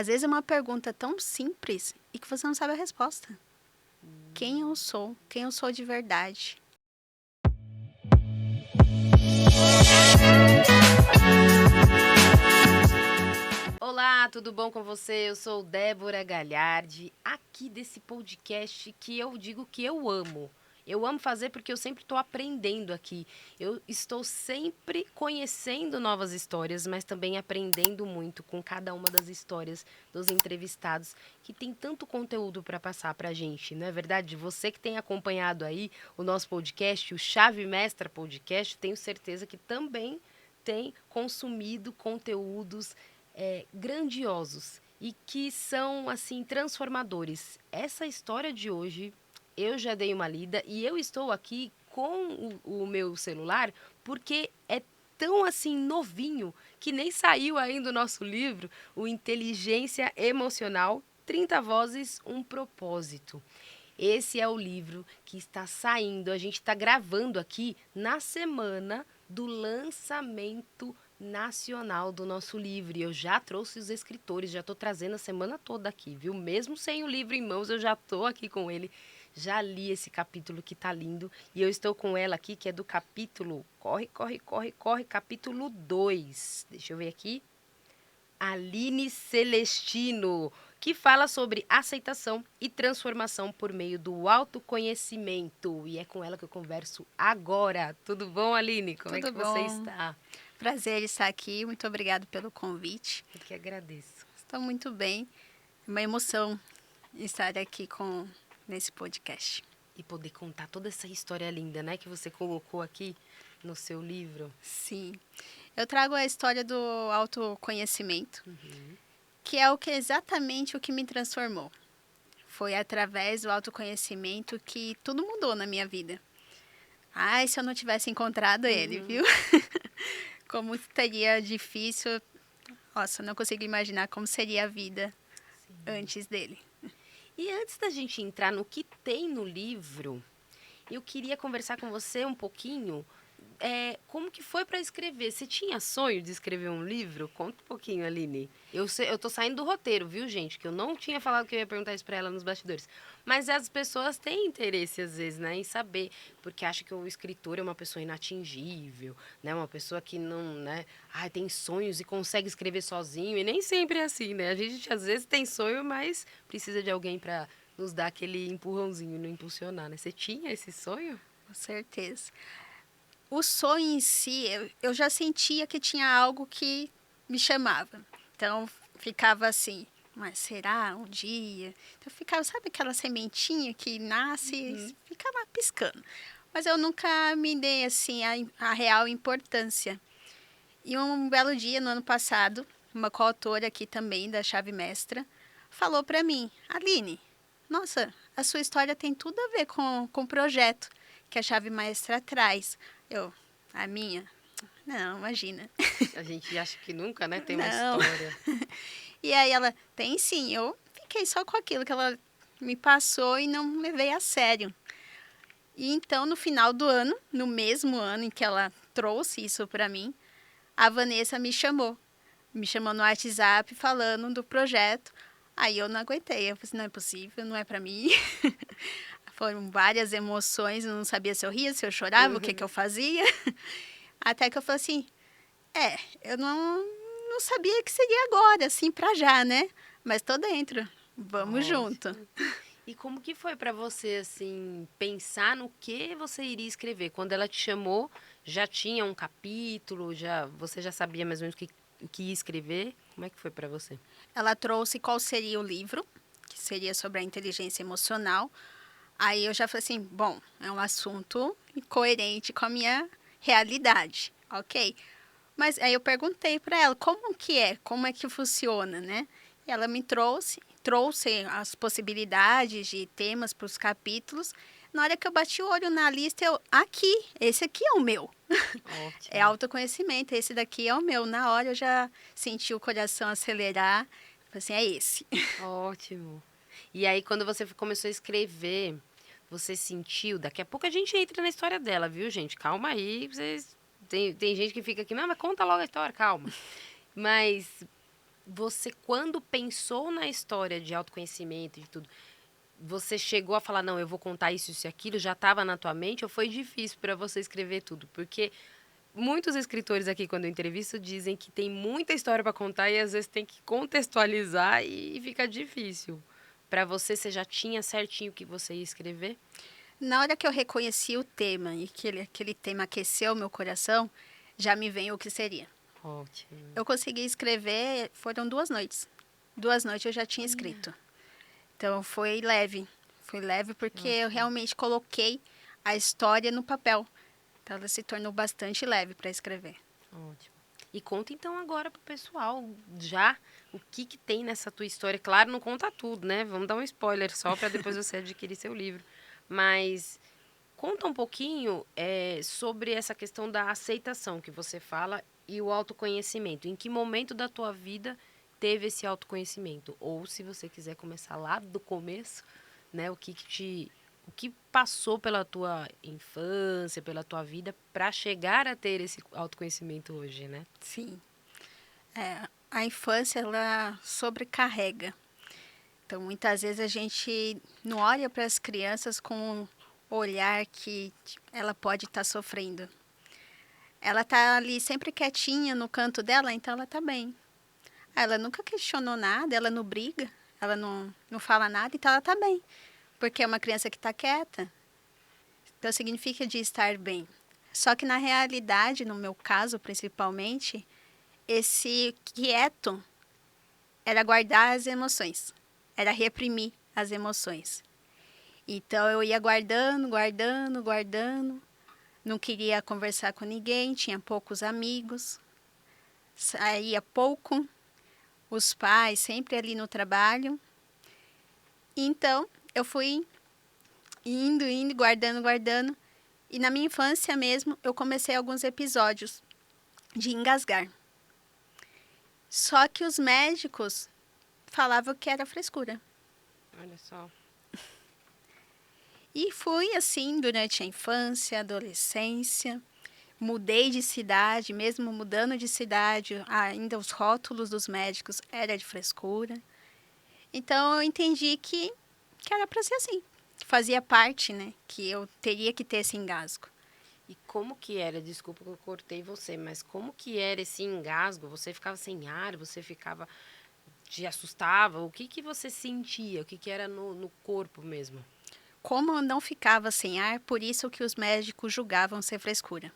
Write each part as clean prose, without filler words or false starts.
Às vezes é uma pergunta tão simples e que você não sabe a resposta. Quem eu sou? Quem eu sou de verdade? Olá, tudo bom com você? Eu sou Débora Galhardi, aqui desse podcast que eu digo que eu amo. Eu amo fazer porque eu sempre estou aprendendo aqui. Eu estou sempre conhecendo novas histórias, mas também aprendendo muito com cada uma das histórias dos entrevistados, que tem tanto conteúdo para passar para a gente, não é verdade? Você que tem acompanhado aí o nosso podcast, o Chave Mestra Podcast, tenho certeza que também tem consumido conteúdos grandiosos e que são assim transformadores. Essa história de hoje eu já dei uma lida e eu estou aqui com o meu celular porque é tão assim novinho que nem saiu ainda o nosso livro, o Inteligência Emocional, 30 Vozes, um Propósito. Esse é o livro que está saindo, a gente está gravando aqui na semana do lançamento nacional do nosso livro. E eu já trouxe os escritores, já estou trazendo a semana toda aqui, viu? Mesmo sem o livro em mãos, eu já estou aqui com ele. Já li esse capítulo que tá lindo. E eu estou com ela aqui, que é do capítulo Corre, capítulo 2. Deixa eu ver aqui. Aline Celestino, que fala sobre aceitação e transformação por meio do autoconhecimento. E é com ela que eu converso agora. Tudo bom, Aline? Como é Tudo que você bom? está? Prazer estar aqui. Muito obrigado pelo convite. Eu que agradeço. Estou muito bem. É uma emoção estar aqui nesse podcast. E poder contar toda essa história linda, né, que você colocou aqui no seu livro. Sim. Eu trago a história do autoconhecimento, que é exatamente o que me transformou. Foi através do autoconhecimento que tudo mudou na minha vida. Ai, se eu não tivesse encontrado ele, viu? Como seria difícil. Nossa, eu não consigo imaginar como seria a vida antes dele. E antes da gente entrar no que tem no livro, eu queria conversar com você um pouquinho. Como que foi para escrever? Você tinha sonho de escrever um livro? Conta um pouquinho, Aline. Eu tô saindo do roteiro, viu, gente? Que eu não tinha falado que eu ia perguntar isso para ela nos bastidores. Mas as pessoas têm interesse, às vezes, né, em saber. Porque acham que o escritor é uma pessoa inatingível, né? Uma pessoa que não, né? Tem sonhos e consegue escrever sozinho. E nem sempre é assim, né? A gente, às vezes, tem sonho, mas precisa de alguém para nos dar aquele empurrãozinho, não impulsionar, né? Você tinha esse sonho? Com certeza. O sonho em si, eu já sentia que tinha algo que me chamava. Então, ficava assim, mas será um dia? Então, ficava, sabe aquela sementinha que nasce e fica lá piscando. Mas eu nunca me dei, assim, a real importância. E um belo dia, no ano passado, uma coautora aqui também, da Chave Mestra, falou para mim, Aline, nossa, a sua história tem tudo a ver com o projeto que a Chave Mestra traz. A minha? Não, imagina. A gente acha que nunca, né, tem uma Não. história. E aí ela, tem sim, eu fiquei só com aquilo que ela me passou e não levei a sério. E então, no final do ano, no mesmo ano em que ela trouxe isso para mim, a Vanessa me chamou. Me chamou no WhatsApp falando do projeto. Aí eu não aguentei. Eu falei assim, não é possível, não é para mim. Foram várias emoções, eu não sabia se eu ria, se eu chorava, o que eu fazia. Até que eu falei assim, eu não sabia que seria agora, assim, pra já, né? Mas tô dentro, vamos junto. E como que foi para você, assim, pensar no que você iria escrever? Quando ela te chamou, já tinha um capítulo, você já sabia mais ou menos o que ia escrever? Como é que foi para você? Ela trouxe qual seria o livro, que seria sobre a inteligência emocional. Aí eu já falei assim, bom, é um assunto coerente com a minha realidade, ok? Mas aí eu perguntei para ela como é que funciona, né? E ela me trouxe as possibilidades de temas para os capítulos. Na hora que eu bati o olho na lista, esse aqui é o meu. Ótimo. É autoconhecimento, esse daqui é o meu. Na hora eu já senti o coração acelerar. Falei assim, é esse. Ótimo. E aí, quando você começou a escrever, você sentiu... Daqui a pouco a gente entra na história dela, viu, gente? Calma aí, vocês... Tem gente que fica aqui, não, mas conta logo a história, calma. Mas você, quando pensou na história de autoconhecimento e de tudo, você chegou a falar, não, eu vou contar isso, isso e aquilo, já estava na tua mente, ou foi difícil para você escrever tudo? Porque muitos escritores aqui, quando eu entrevisto, dizem que tem muita história para contar e às vezes tem que contextualizar e fica difícil. Para você, você já tinha certinho o que você ia escrever? Na hora que eu reconheci o tema e que aquele tema aqueceu meu coração, já me veio o que seria. Ótimo. Eu consegui escrever, foram 2 noites. 2 noites eu já tinha escrito. Então foi leve. Foi leve porque eu Ótimo. realmente coloquei a história no papel. Então ela se tornou bastante leve para escrever. Ótimo. E conta então agora pro pessoal já o que que tem nessa tua história. Claro, não conta tudo, né? Vamos dar um spoiler só para depois você adquirir seu livro. Mas conta um pouquinho sobre essa questão da aceitação que você fala e o autoconhecimento. Em que momento da tua vida teve esse autoconhecimento? Ou se você quiser começar lá do começo, né? O que passou pela tua infância, pela tua vida, para chegar a ter esse autoconhecimento hoje, né? Sim. A infância, ela sobrecarrega. Então, muitas vezes a gente não olha para as crianças com um olhar que ela pode estar sofrendo. Ela está ali sempre quietinha no canto dela, então ela está bem. Ela nunca questionou nada, ela não briga, ela não fala nada, então ela está bem. Porque é uma criança que está quieta. Então, significa de estar bem. Só que, na realidade, no meu caso, principalmente, esse quieto era guardar as emoções. Era reprimir as emoções. Então, eu ia guardando, guardando, guardando. Não queria conversar com ninguém, tinha poucos amigos. Saía pouco. Os pais sempre ali no trabalho. Então, eu fui indo, indo, guardando, guardando. E na minha infância mesmo, eu comecei alguns episódios de engasgar. Só que os médicos falavam que era frescura. Olha só. E fui assim durante a infância, adolescência. Mudei de cidade, mesmo mudando de cidade, ainda os rótulos dos médicos era de frescura. Então eu entendi que era para ser assim. Fazia parte, né? Que eu teria que ter esse engasgo. E como que era? Desculpa que eu cortei você, mas como que era esse engasgo? Você ficava sem ar? Você ficava... Te assustava? O que que você sentia? O que que era no corpo mesmo? Como eu não ficava sem ar, por isso que os médicos julgavam ser frescura.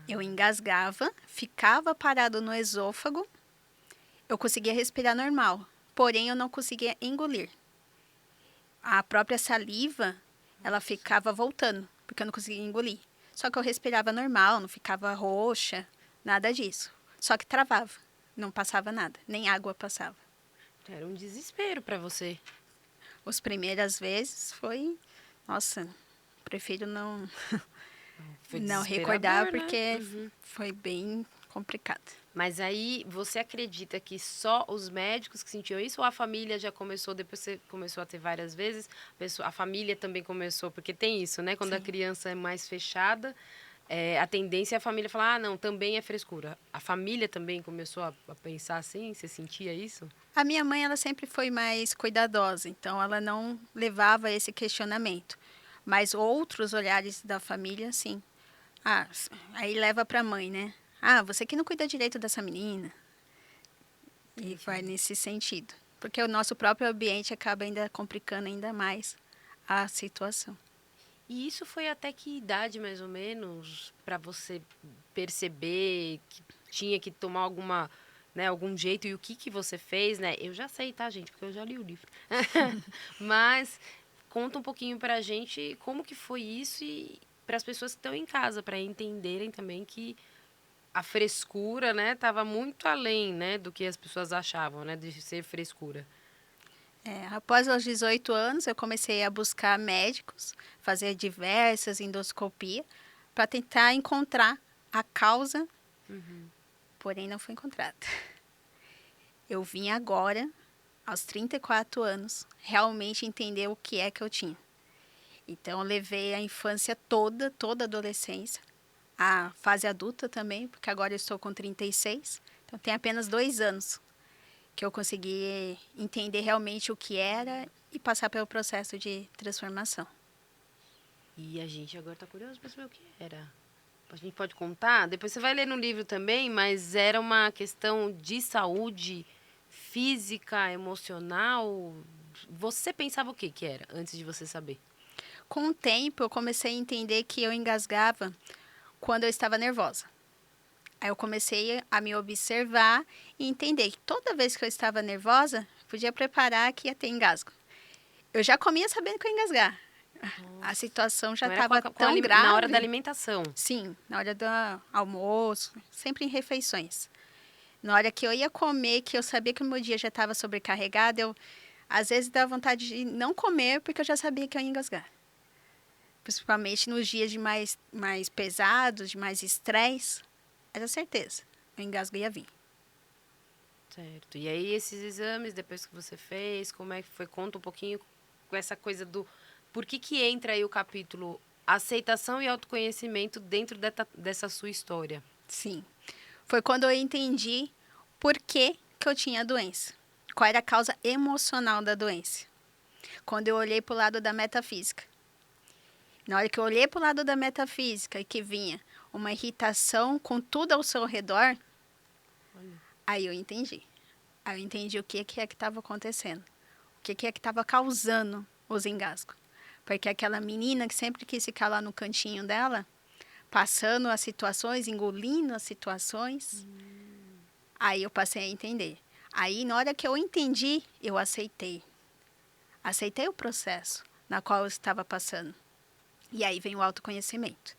Eu engasgava, ficava parado no esôfago, eu conseguia respirar normal, porém eu não conseguia engolir. A própria saliva, ela ficava voltando, porque eu não conseguia engolir. Só que eu respirava normal, não ficava roxa, nada disso. Só que travava, não passava nada, nem água passava. Era um desespero para você. As primeiras vezes foi, nossa, prefiro Foi não recordar desesperador, né? porque Uhum. foi bem complicado. Mas aí você acredita que só os médicos que sentiam isso ou a família já começou, depois você começou a ter várias vezes, a família também começou, porque tem isso, né? Quando a Sim. criança é mais fechada, a tendência é a família falar, ah, não, também é frescura. A família também começou a pensar assim? Você sentia isso? A minha mãe, ela sempre foi mais cuidadosa, então ela não levava esse questionamento. Mas outros olhares da família, sim. Ah, aí leva para a mãe, né? Ah, você que não cuida direito dessa menina. E vai nesse sentido. Porque o nosso próprio ambiente acaba ainda complicando ainda mais a situação. E isso foi até que idade, mais ou menos, para você perceber que tinha que tomar alguma, né, algum jeito e o que que você fez, né? Eu já sei, tá, gente, porque eu já li o livro. Mas conta um pouquinho pra gente como que foi isso e para as pessoas que estão em casa, para entenderem também que a frescura, né, tava muito além, né, do que as pessoas achavam, né, de ser frescura. Após os 18 anos, eu comecei a buscar médicos, fazer diversas endoscopias, para tentar encontrar a causa, porém não foi encontrada. Eu vim agora, aos 34 anos, realmente entender o que é que eu tinha. Então, eu levei a infância toda, toda a adolescência, a fase adulta também, porque agora eu estou com 36, então tem apenas 2 anos que eu consegui entender realmente o que era e passar pelo processo de transformação. E a gente agora tá curioso para saber o que era. A gente pode contar? Depois você vai ler no livro também, mas era uma questão de saúde física, emocional. Você pensava o que que era antes de você saber? Com o tempo, eu comecei a entender que eu engasgava quando eu estava nervosa. Aí eu comecei a me observar e entender que toda vez que eu estava nervosa, podia preparar que ia ter engasgo. Eu já comia sabendo que eu ia engasgar. A Nossa. situação já Então era estava tão na hora da grave. alimentação. Sim, na hora do almoço, sempre em refeições. Na hora que eu ia comer, que eu sabia que o meu dia já estava sobrecarregado, eu às vezes dava vontade de não comer porque eu já sabia que eu ia engasgar. Principalmente nos dias de mais pesados, de mais estresse, era certeza, o engasgo ia vir. Certo. E aí esses exames, depois que você fez, como é que foi? Conta um pouquinho com essa coisa do... Por que que entra aí o capítulo aceitação e autoconhecimento dentro dessa sua história? Sim, foi quando eu entendi por que eu tinha a doença. Qual era a causa emocional da doença. Quando eu olhei para o lado da metafísica. Na hora que eu olhei para o lado da metafísica e que vinha uma irritação com tudo ao seu redor, Olha. aí eu entendi. Aí eu entendi o que é que estava acontecendo. O que é que estava causando os engasgos. Porque aquela menina que sempre quis ficar lá no cantinho dela, passando as situações, engolindo as situações, aí eu passei a entender. Aí, na hora que eu entendi, eu aceitei. Aceitei o processo na qual eu estava passando. E aí vem o autoconhecimento.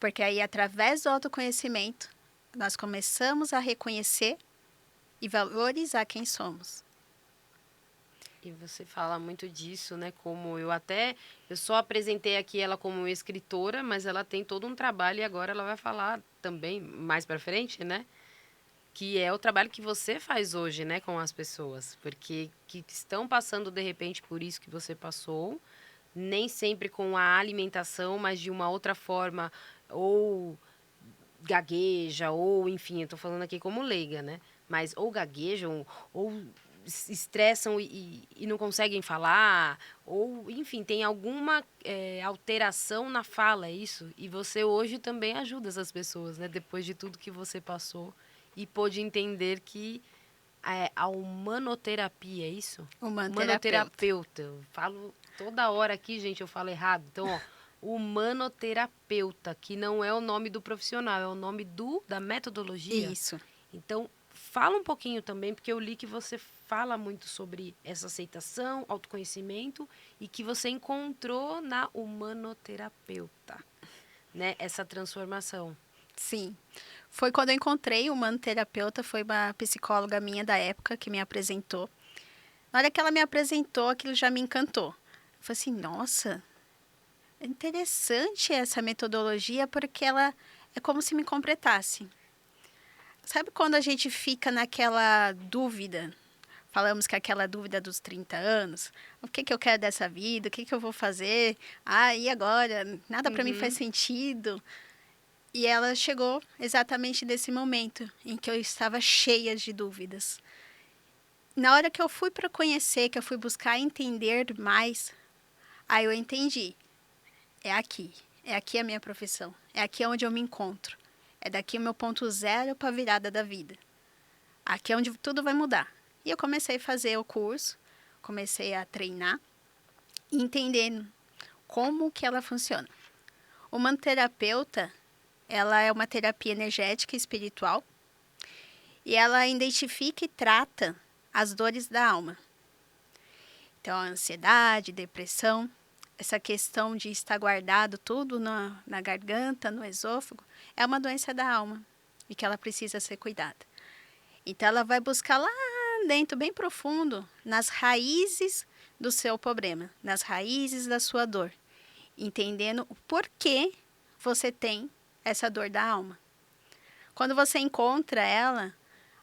Porque aí, através do autoconhecimento, nós começamos a reconhecer e valorizar quem somos. E você fala muito disso, né? Como eu só apresentei aqui ela como escritora, mas ela tem todo um trabalho e agora ela vai falar também mais para frente, né? Que é o trabalho que você faz hoje, né, com as pessoas, porque que estão passando de repente por isso que você passou, nem sempre com a alimentação, mas de uma outra forma, ou gagueja, ou enfim, eu tô falando aqui como leiga, né? Mas ou gaguejam, ou se estressam e não conseguem falar, ou enfim, tem alguma alteração na fala, é isso? E você hoje também ajuda essas pessoas, né? Depois de tudo que você passou e pôde entender que a humanoterapia, é isso? Humanoterapeuta. Humanoterapeuta. Eu falo toda hora aqui, gente, eu falo errado. Então, ó, humanoterapeuta, que não é o nome do profissional, é o nome da metodologia. Isso. Então, fala um pouquinho também, porque eu li que você fala muito sobre essa aceitação, autoconhecimento e que você encontrou na humanoterapeuta, né? Essa transformação. Sim. Foi quando eu encontrei o humanoterapeuta, foi uma psicóloga minha da época que me apresentou. Na hora que ela me apresentou, aquilo já me encantou. Eu falei assim, nossa, é interessante essa metodologia porque ela é como se me completasse. Sabe quando a gente fica naquela dúvida? Falamos que aquela dúvida dos 30 anos, o que eu quero dessa vida, o que eu vou fazer? Ah, e agora? Nada para mim faz Uhum. sentido. E ela chegou exatamente nesse momento em que eu estava cheia de dúvidas. Na hora que eu fui para conhecer, que eu fui buscar entender mais, aí eu entendi. É aqui. É aqui a minha profissão. É aqui onde eu me encontro. É daqui o meu ponto zero para a virada da vida. Aqui é onde tudo vai mudar. E eu comecei a fazer o curso, comecei a treinar, entendendo como que ela funciona. O manterapeuta, ela é uma terapia energética e espiritual e ela identifica e trata as dores da alma. Então, a ansiedade, depressão, essa questão de estar guardado tudo na garganta, no esôfago, é uma doença da alma e que ela precisa ser cuidada. Então, ela vai buscar lá dentro, bem profundo, nas raízes do seu problema, nas raízes da sua dor, entendendo o porquê você tem essa dor da alma. Quando você encontra ela,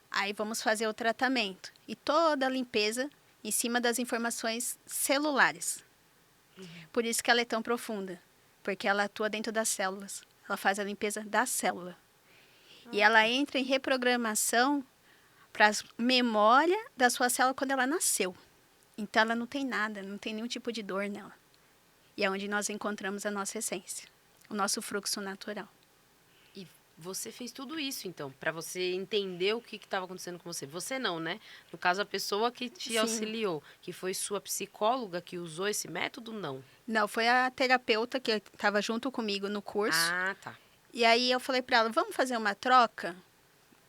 aí vamos fazer o tratamento e toda a limpeza em cima das informações celulares. Por isso que ela é tão profunda, porque ela atua dentro das células. Ela faz a limpeza da célula. E ela entra em reprogramação para a memória da sua célula quando ela nasceu. Então, ela não tem nada, não tem nenhum tipo de dor nela. E é onde nós encontramos a nossa essência, o nosso fluxo natural. E você fez tudo isso, então, para você entender o que estava acontecendo com você. Você não, né? No caso, a pessoa que te Sim. auxiliou, que foi sua psicóloga que usou esse método, não. Não, foi a terapeuta que estava junto comigo no curso. Ah, tá. E aí eu falei para ela, vamos fazer uma troca?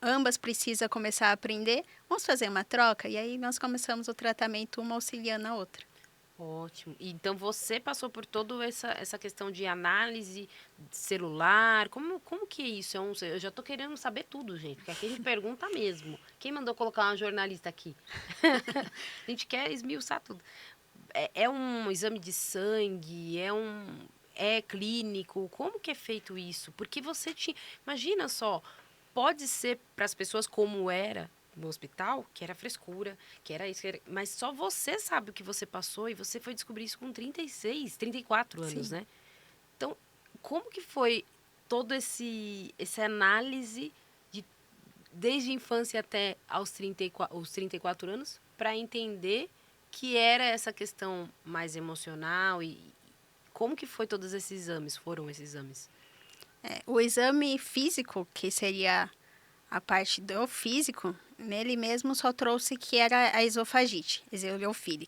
Ambas precisam começar a aprender, vamos fazer uma troca? E aí nós começamos o tratamento, uma auxiliando a outra. Ótimo. E então você passou por toda essa questão de análise celular. Como que é isso? Eu já tô querendo saber tudo, gente, porque aqui a gente pergunta mesmo. Quem mandou colocar uma jornalista aqui? A gente quer esmiuçar tudo. É um exame de sangue? É clínico? Como que é feito isso? Porque você tinha. Imagina só, pode ser para as pessoas como era no hospital, que era frescura, que era isso, mas só você sabe o que você passou e você foi descobrir isso com 36, 34 anos, Sim. né? Então, como que foi todo essa análise de, desde a infância até os 34 anos para entender que era essa questão mais emocional e como que foi todos esses exames, foram esses exames? O exame físico, que seria a parte do físico, nele mesmo só trouxe que era a esofagite, eosinofilia.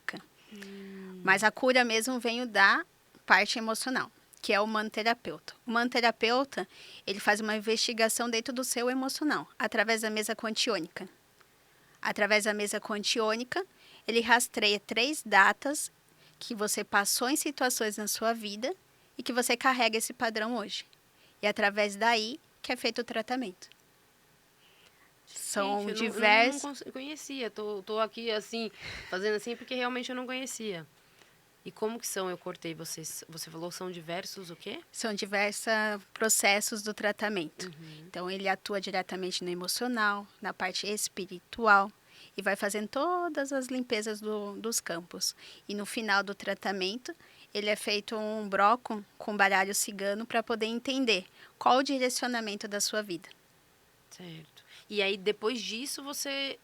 Mas a cura mesmo veio da parte emocional, que é o humanoterapeuta. O humanoterapeuta, ele faz uma investigação dentro do seu emocional, através da mesa quantiônica. Através da mesa quantiônica, ele rastreia 3 datas que você passou em situações na sua vida e que você carrega esse padrão hoje. E através daí que é feito o tratamento. Gente, São eu diversos. conhecia. Tô aqui assim, fazendo assim porque realmente eu não conhecia. E como que são? Eu cortei vocês. Você falou que são diversos o quê? São diversos processos do tratamento. Então, ele atua diretamente no emocional, na parte espiritual e vai fazendo todas as limpezas dos campos. E no final do tratamento, ele é feito um broco com baralho cigano para poder entender qual o direcionamento da sua vida. Certo. E aí, depois disso, você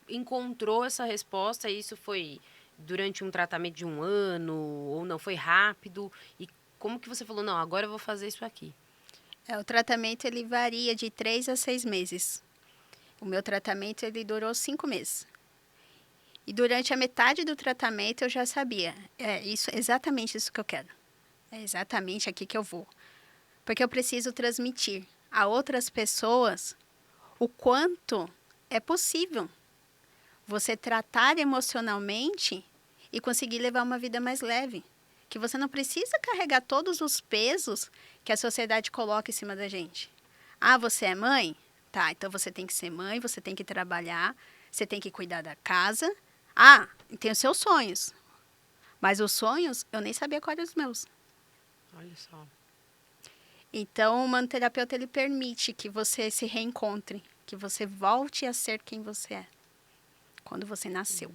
encontrou essa resposta e isso foi durante um tratamento de um ano ou não? Foi rápido? E como que você falou, não, agora eu vou fazer isso aqui? O tratamento ele varia de 3 a 6 meses. O meu tratamento ele durou 5 meses. E durante a metade do tratamento eu já sabia, exatamente isso que eu quero. É exatamente aqui que eu vou. Porque eu preciso transmitir a outras pessoas o quanto é possível você tratar emocionalmente e conseguir levar uma vida mais leve. Que você não precisa carregar todos os pesos que a sociedade coloca em cima da gente. Ah, você é mãe? Tá, então você tem que ser mãe, você tem que trabalhar, você tem que cuidar da casa. Ah, tem os seus sonhos. Mas os sonhos, eu nem sabia quais eram os meus. Olha só. Então, o manoterapeuta, ele permite que você se reencontre, que você volte a ser quem você é, quando você nasceu.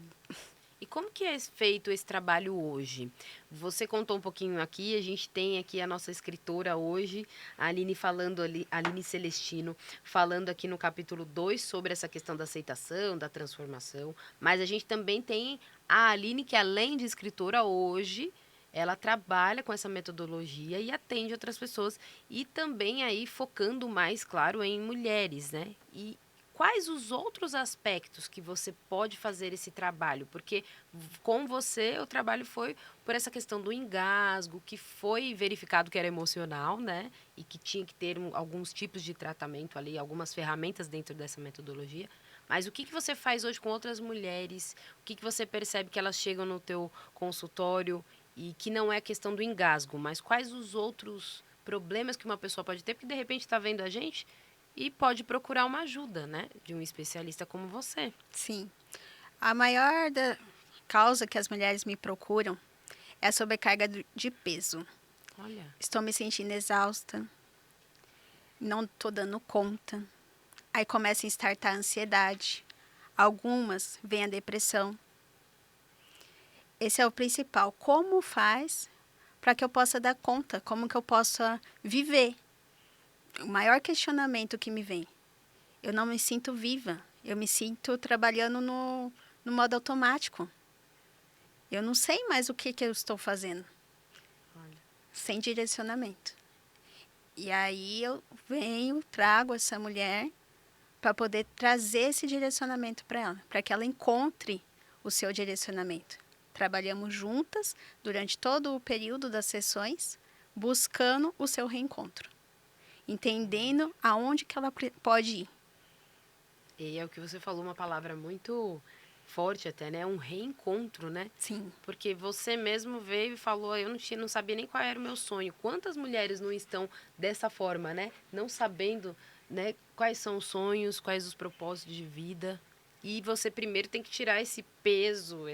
E como que é feito esse trabalho hoje? Você contou um pouquinho aqui, a gente tem aqui a nossa escritora hoje, a Aline falando ali, Aline Celestino, falando aqui no capítulo 2 sobre essa questão da aceitação, da transformação, mas a gente também tem a Aline que além de escritora hoje, ela trabalha com essa metodologia e atende outras pessoas e também aí focando mais, claro, em mulheres, né? E quais os outros aspectos que você pode fazer esse trabalho? Porque com você o trabalho foi por essa questão do engasgo, que foi verificado que era emocional, né? E que tinha que ter alguns tipos de tratamento ali, algumas ferramentas dentro dessa metodologia. Mas o que você faz hoje com outras mulheres? O que você percebe que elas chegam no teu consultório e que não é questão do engasgo, mas quais os outros problemas que uma pessoa pode ter? Porque de repente está vendo a gente e pode procurar uma ajuda, né? De um especialista como você. Sim. A maior causa que as mulheres me procuram é a sobrecarga de peso. Olha. Estou me sentindo exausta, não estou dando conta. Aí começa a startar a ansiedade. Algumas vêm a depressão. Esse é o principal. Como faz para que eu possa dar conta? Como que eu possa viver? O maior questionamento que me vem. Eu não me sinto viva. Eu me sinto trabalhando no modo automático. Eu não sei mais o que eu estou fazendo, Olha. sem direcionamento. E aí eu venho, trago essa mulher para poder trazer esse direcionamento para ela, para que ela encontre o seu direcionamento. Trabalhamos juntas durante todo o período das sessões, buscando o seu reencontro, entendendo aonde que ela pode ir. E é o que você falou, uma palavra muito forte até, né? Um reencontro, né? Sim, Porque você mesmo veio e falou, eu não sabia nem qual era o meu sonho. Quantas mulheres não estão dessa forma, né? Não sabendo, né, quais são os sonhos, quais os propósitos de vida. E você primeiro tem que tirar esse peso,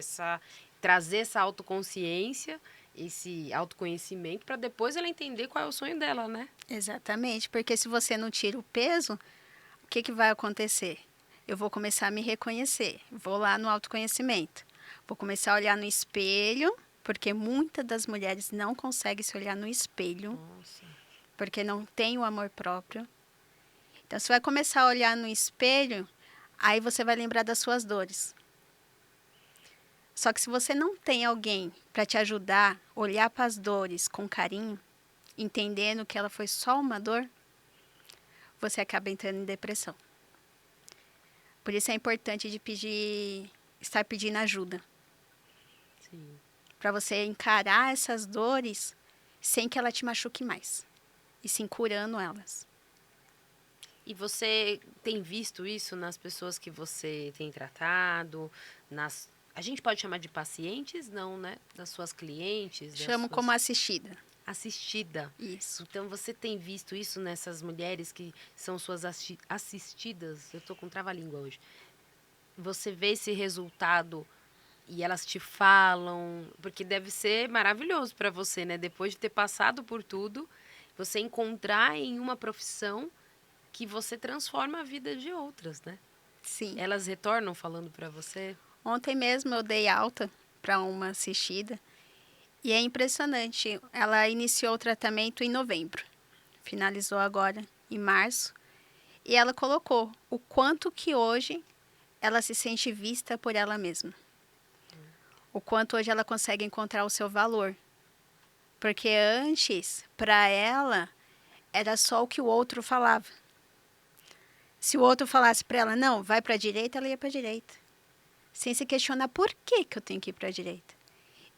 trazer essa autoconsciência, esse autoconhecimento, para depois ela entender qual é o sonho dela, né? exatamente, porque se você não tira o peso, o que vai acontecer? Eu vou começar a me reconhecer, vou lá no autoconhecimento, vou começar a olhar no espelho, porque muitas das mulheres não conseguem se olhar no espelho, Nossa. porque não tem o amor próprio. Então, você vai começar a olhar no espelho, aí você vai lembrar das suas dores. Só que se você não tem alguém para te ajudar a olhar para as dores com carinho, entendendo que ela foi só uma dor, você acaba entrando em depressão. Por isso é importante de estar pedindo ajuda. Sim. Para você encarar essas dores sem que ela te machuque mais. E sim curando elas. E você tem visto isso nas pessoas que você tem tratado, a gente pode chamar de pacientes, não, né? Das suas clientes, das Chamo como suas assistida. assistida. Isso. Então você tem visto isso nessas mulheres que são suas assistidas? Eu tô com trava-língua hoje. Você vê esse resultado e elas te falam, porque deve ser maravilhoso para você, né? Depois de ter passado por tudo, você encontrar em uma profissão que você transforma a vida de outras, né? Sim. Elas retornam falando para você? Ontem mesmo eu dei alta para uma assistida. E é impressionante. Ela iniciou o tratamento em novembro. Finalizou agora em março. E ela colocou o quanto que hoje ela se sente vista por ela mesma. O quanto hoje ela consegue encontrar o seu valor. Porque antes, para ela, era só o que o outro falava. Se o outro falasse para ela, não, vai para a direita, ela ia para a direita. Sem se questionar por que eu tenho que ir para a direita.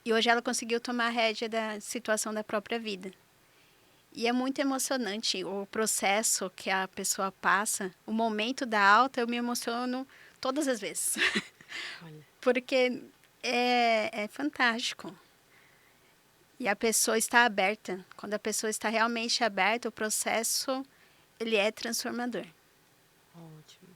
E hoje ela conseguiu tomar a rédea da situação da própria vida. E é muito emocionante o processo que a pessoa passa. O momento da alta, eu me emociono todas as vezes. Olha. Porque é fantástico. E a pessoa está aberta. Quando a pessoa está realmente aberta, o processo ele é transformador. Ótimo.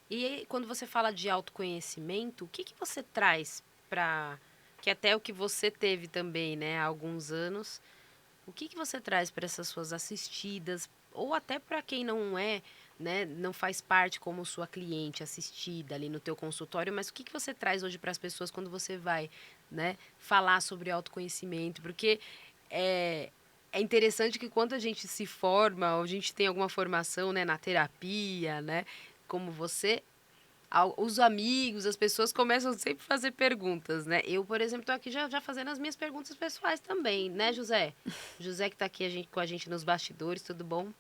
E aí, quando você fala de autoconhecimento, o que que você traz para que até o que você teve também, né, há alguns anos, o que que você traz para essas suas assistidas ou até para quem não é, né, não faz parte como sua cliente assistida ali no teu consultório, mas o que que você traz hoje para as pessoas quando você vai, né, falar sobre autoconhecimento? Porque é interessante que quando a gente se forma, ou a gente tem alguma formação, né, na terapia, né, como você, os amigos, as pessoas começam sempre a fazer perguntas, né? Eu, por exemplo, estou aqui já fazendo as minhas perguntas pessoais também, né, José? José que está aqui com a gente nos bastidores, tudo bom?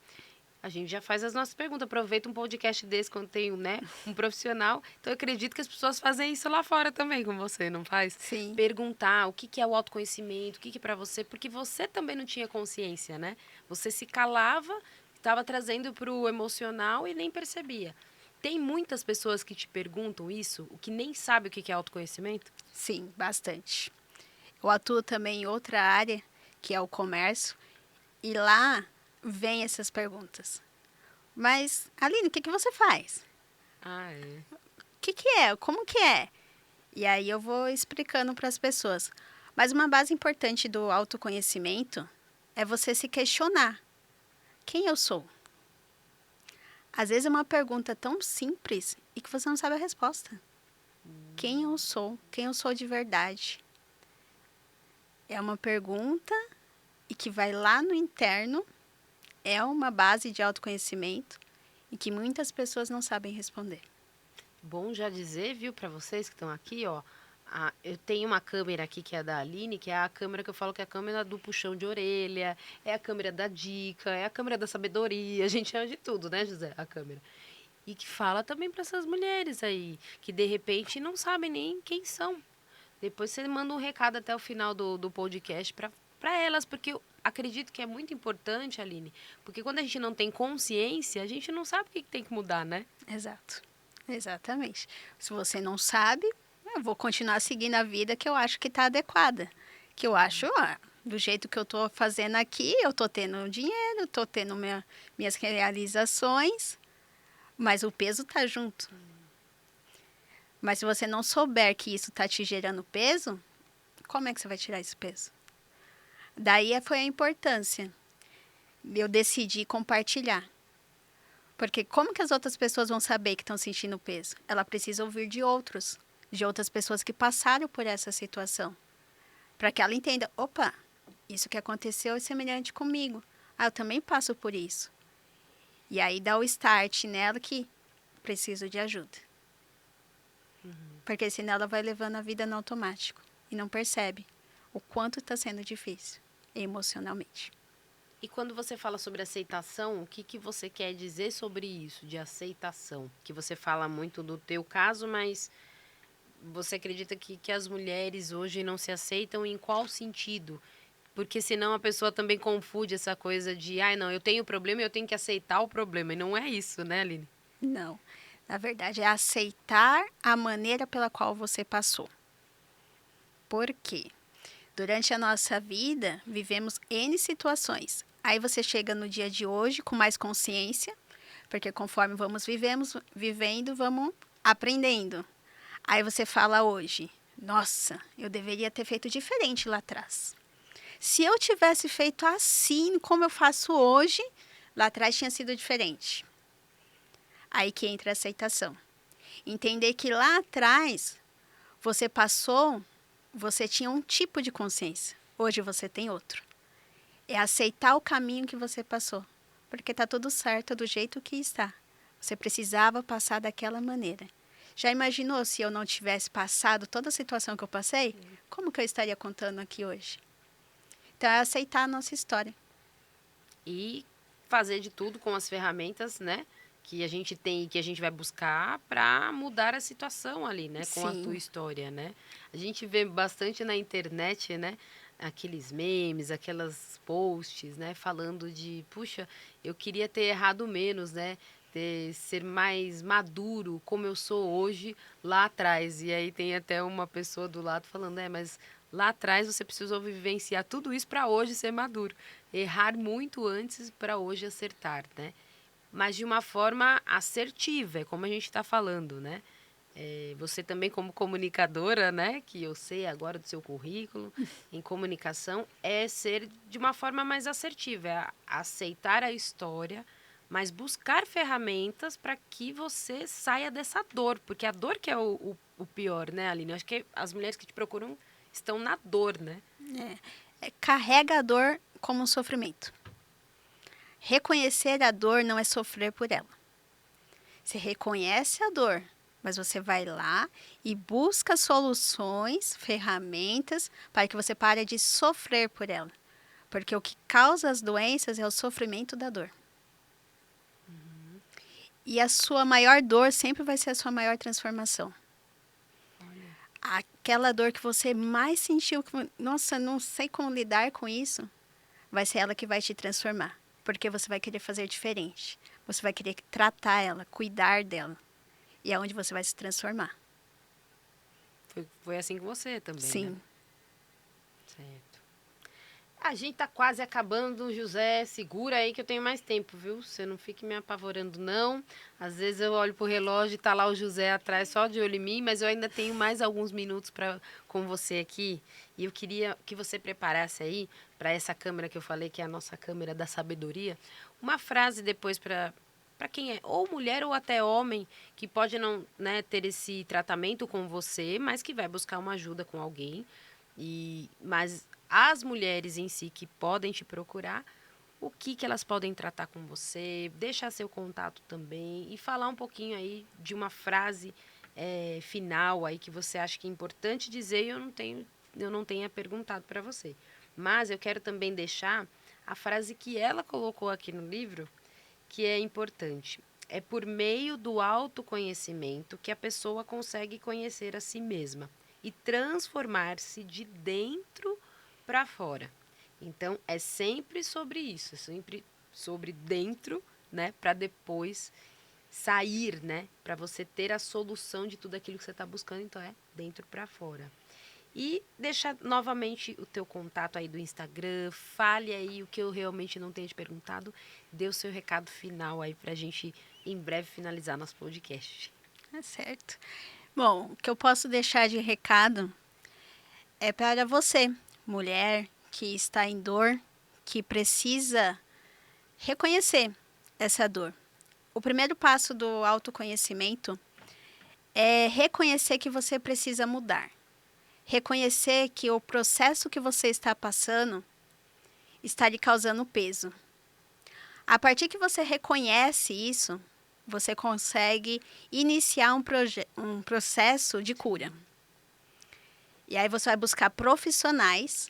A gente já faz as nossas perguntas. Aproveita um podcast desse quando tem, né, um profissional. Então, eu acredito que as pessoas fazem isso lá fora também com você, não faz? Sim, Perguntar o que que é o autoconhecimento, o que que é para você, porque você também não tinha consciência, né? Você se calava, estava trazendo para o emocional e nem percebia. Tem muitas pessoas que te perguntam isso, o que nem sabe o que que é autoconhecimento? sim, bastante. Eu atuo também em outra área, que é o comércio, e lá vem essas perguntas. Mas, Aline, o que você faz? Ah, é. O que é? Como que é? E aí eu vou explicando para as pessoas. Mas uma base importante do autoconhecimento é você se questionar. Quem eu sou? Às vezes é uma pergunta tão simples e que você não sabe a resposta. Quem eu sou? Quem eu sou de verdade? É uma pergunta e que vai lá no interno, é uma base de autoconhecimento e que muitas pessoas não sabem responder. Bom já dizer, viu, para vocês que estão aqui, ó. Eu tenho uma câmera aqui que é da Aline, que é a câmera que eu falo que é a câmera do puxão de orelha, é a câmera da dica, é a câmera da sabedoria, a gente chama de tudo, né, José? A câmera. E que fala também para essas mulheres aí, que de repente não sabem nem quem são. Depois você manda um recado até o final do podcast para elas, porque eu acredito que é muito importante, Aline, porque quando a gente não tem consciência, a gente não sabe o que tem que mudar, né? Exato. Exatamente. Se você não sabe, eu vou continuar seguindo a vida que eu acho que está adequada. Que eu acho, do jeito que eu estou fazendo aqui, eu estou tendo dinheiro, estou tendo minhas realizações, mas o peso está junto. Mas se você não souber que isso está te gerando peso, como é que você vai tirar esse peso? Daí foi a importância. Eu decidi compartilhar. Porque como que as outras pessoas vão saber que estão sentindo peso? Ela precisa ouvir de outras pessoas que passaram por essa situação. Para que ela entenda, opa, isso que aconteceu é semelhante comigo. Eu também passo por isso. E aí dá o start nela que preciso de ajuda. Porque senão ela vai levando a vida no automático e não percebe o quanto está sendo difícil emocionalmente. E quando você fala sobre aceitação, o que você quer dizer sobre isso, de aceitação? Que você fala muito do teu caso, mas você acredita que as mulheres hoje não se aceitam em qual sentido? Porque senão a pessoa também confunde essa coisa de, não, eu tenho problema e eu tenho que aceitar o problema. E não é isso, né, Aline? Não. Na verdade, é aceitar a maneira pela qual você passou. Por quê? Durante a nossa vida, vivemos N situações. Aí você chega no dia de hoje com mais consciência, porque conforme vivendo, vamos aprendendo. Aí você fala hoje, nossa, eu deveria ter feito diferente lá atrás. Se eu tivesse feito assim, como eu faço hoje, lá atrás tinha sido diferente. Aí que entra a aceitação. Entender que lá atrás você passou, você tinha um tipo de consciência. Hoje você tem outro. É aceitar o caminho que você passou. Porque está tudo certo do jeito que está. Você precisava passar daquela maneira. Já imaginou se eu não tivesse passado toda a situação que eu passei? Como que eu estaria contando aqui hoje? Então, é aceitar a nossa história. E fazer de tudo com as ferramentas, né? Que a gente tem e que a gente vai buscar para mudar a situação ali, né? Com a tua Sim. história, né? A gente vê bastante na internet, né? Aqueles memes, aquelas posts, né? Falando de, puxa, eu queria ter errado menos, né? Ser mais maduro, como eu sou hoje, lá atrás. E aí tem até uma pessoa do lado falando, mas lá atrás você precisou vivenciar tudo isso para hoje ser maduro. Errar muito antes para hoje acertar, né? Mas de uma forma assertiva, é como a gente está falando, né? Você também como comunicadora, né? Que eu sei agora do seu currículo, em comunicação, é ser de uma forma mais assertiva, é aceitar a história, mas buscar ferramentas para que você saia dessa dor, porque a dor que é o pior, né, Aline? Eu acho que as mulheres que te procuram estão na dor, né? Carrega a dor como um sofrimento. Reconhecer a dor não é sofrer por ela. Você reconhece a dor, mas você vai lá e busca soluções, ferramentas para que você pare de sofrer por ela. Porque o que causa as doenças é o sofrimento da dor. E a sua maior dor sempre vai ser a sua maior transformação. Olha. Aquela dor que você mais sentiu, que, nossa, não sei como lidar com isso, vai ser ela que vai te transformar. Porque você vai querer fazer diferente. Você vai querer tratar ela, cuidar dela. E é onde você vai se transformar. Foi assim com você também, né? Sim. Certo. A gente tá quase acabando, José. Segura aí que eu tenho mais tempo, viu? Você não fique me apavorando, não. Às vezes eu olho pro relógio e tá lá o José atrás só de olho em mim, mas eu ainda tenho mais alguns minutos com você aqui. E eu queria que você preparasse aí, para essa câmera que eu falei, que é a nossa câmera da sabedoria, uma frase depois para quem é ou mulher ou até homem que pode não, né, ter esse tratamento com você, mas que vai buscar uma ajuda com alguém. Mas as mulheres em si que podem te procurar, o que elas podem tratar com você, deixar seu contato também e falar um pouquinho aí de uma frase final aí que você acha que é importante dizer e eu não tenha perguntado para você. Mas eu quero também deixar a frase que ela colocou aqui no livro, que é importante. É por meio do autoconhecimento que a pessoa consegue conhecer a si mesma e transformar-se de dentro para fora. Então, é sempre sobre isso, é sempre sobre dentro, né, para depois sair, né, para você ter a solução de tudo aquilo que você está buscando. Então, é dentro para fora. E deixa novamente o teu contato aí do Instagram, fale aí o que eu realmente não tenho te perguntado, dê o seu recado final aí pra gente em breve finalizar nosso podcast. É certo. Bom, o que eu posso deixar de recado é para você, mulher que está em dor, que precisa reconhecer essa dor. O primeiro passo do autoconhecimento é reconhecer que você precisa mudar. Reconhecer que o processo que você está passando está lhe causando peso. A partir que você reconhece isso, você consegue iniciar um processo de cura. E aí você vai buscar profissionais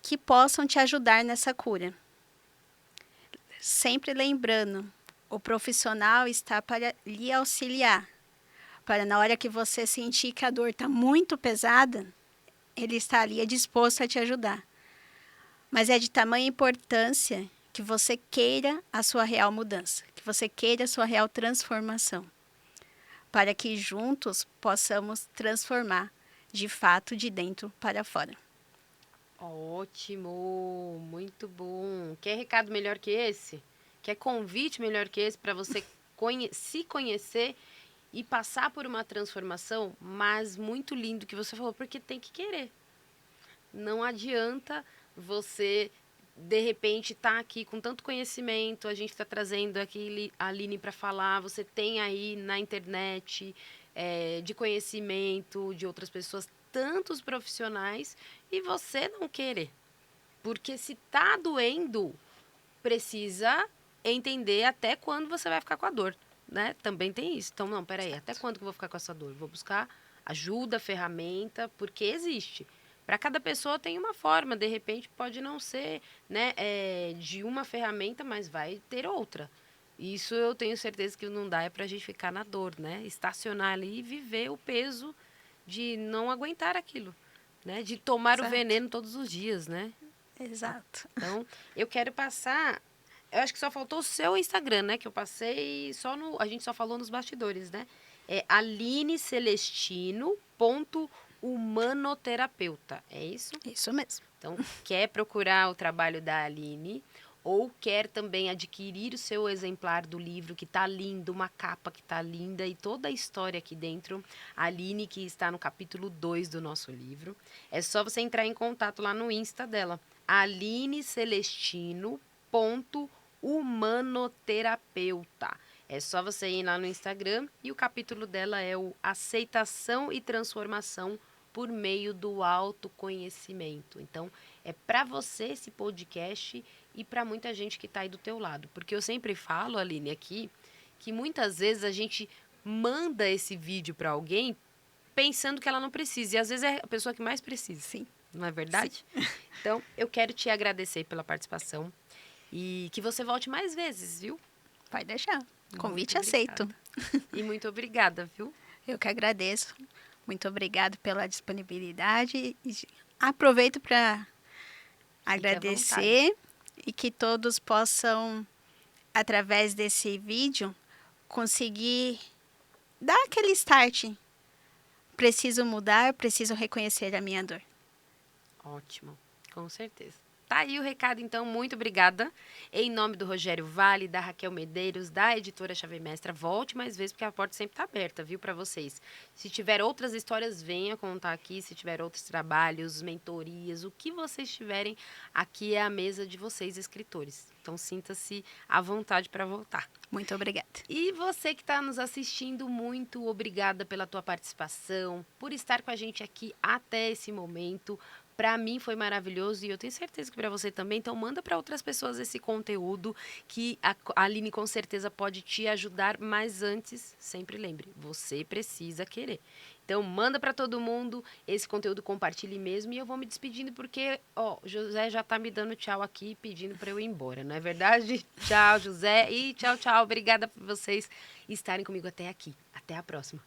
que possam te ajudar nessa cura. Sempre lembrando, o profissional está para lhe auxiliar. Para na hora que você sentir que a dor está muito pesada, ele está ali disposto a te ajudar. Mas é de tamanha importância que você queira a sua real mudança, que você queira a sua real transformação, para que juntos possamos transformar de fato de dentro para fora. Ótimo, muito bom. Quer recado melhor que esse? Quer convite melhor que esse para você se conhecer e passar por uma transformação? Mas muito lindo que você falou, porque tem que querer. Não adianta você, de repente, estar aqui com tanto conhecimento, a gente está trazendo aqui a Aline para falar, você tem aí na internet de conhecimento de outras pessoas, tantos profissionais, e você não querer. Porque se tá doendo, precisa entender até quando você vai ficar com a dor, né? Também tem isso. Então, não, peraí, até quando que eu vou ficar com essa dor? Vou buscar ajuda, ferramenta, porque existe. Para cada pessoa tem uma forma, de repente pode não ser, né, de uma ferramenta, mas vai ter outra. Isso eu tenho certeza que não dá é para a gente ficar na dor, né? Estacionar ali e viver o peso de não aguentar aquilo, né? De tomar o Exato. veneno todos os dias, né? Exato. Então, eu quero passar. Eu acho que só faltou o seu Instagram, né? Que eu passei só no. A gente só falou nos bastidores, né? É alinecelestino.humanoterapeuta. É isso? Isso mesmo. Então, quer procurar o trabalho da Aline ou quer também adquirir o seu exemplar do livro que tá lindo, uma capa que tá linda e toda a história aqui dentro, a Aline que está no capítulo 2 do nosso livro, é só você entrar em contato lá no Insta dela, alinecelestino.humanoterapeuta. É só você ir lá no Instagram e o capítulo dela é o Aceitação e Transformação por meio do autoconhecimento. Então, é para você esse podcast e para muita gente que está aí do teu lado. Porque eu sempre falo, Aline, aqui, que muitas vezes a gente manda esse vídeo para alguém pensando que ela não precisa. E às vezes é a pessoa que mais precisa. Sim. Não é verdade? Sim. Então, eu quero te agradecer pela participação e que você volte mais vezes, viu? Pode deixar. Convite Muito aceito. obrigada. E muito obrigada, viu? Eu que agradeço. Muito obrigado pela disponibilidade. E aproveito para agradecer e que todos possam, através desse vídeo, conseguir dar aquele start. Preciso mudar, preciso reconhecer a minha dor. Ótimo, com certeza. Tá aí o recado, então, muito obrigada. Em nome do Rogério Vale, da Raquel Medeiros, da editora Chave Mestra, volte mais vezes, porque a porta sempre está aberta, viu, para vocês. Se tiver outras histórias, venha contar aqui. Se tiver outros trabalhos, mentorias, o que vocês tiverem, aqui é a mesa de vocês, escritores. Então, sinta-se à vontade para voltar. Muito obrigada. E você que está nos assistindo, muito obrigada pela tua participação, por estar com a gente aqui até esse momento. Para mim foi maravilhoso e eu tenho certeza que para você também. Então manda para outras pessoas esse conteúdo que a Aline com certeza pode te ajudar, mas antes, sempre lembre, você precisa querer. Então manda para todo mundo esse conteúdo, compartilhe mesmo e eu vou me despedindo porque, ó, José já tá me dando tchau aqui, pedindo para eu ir embora, não é verdade? Tchau, José, e tchau, tchau. Obrigada por vocês estarem comigo até aqui. Até a próxima.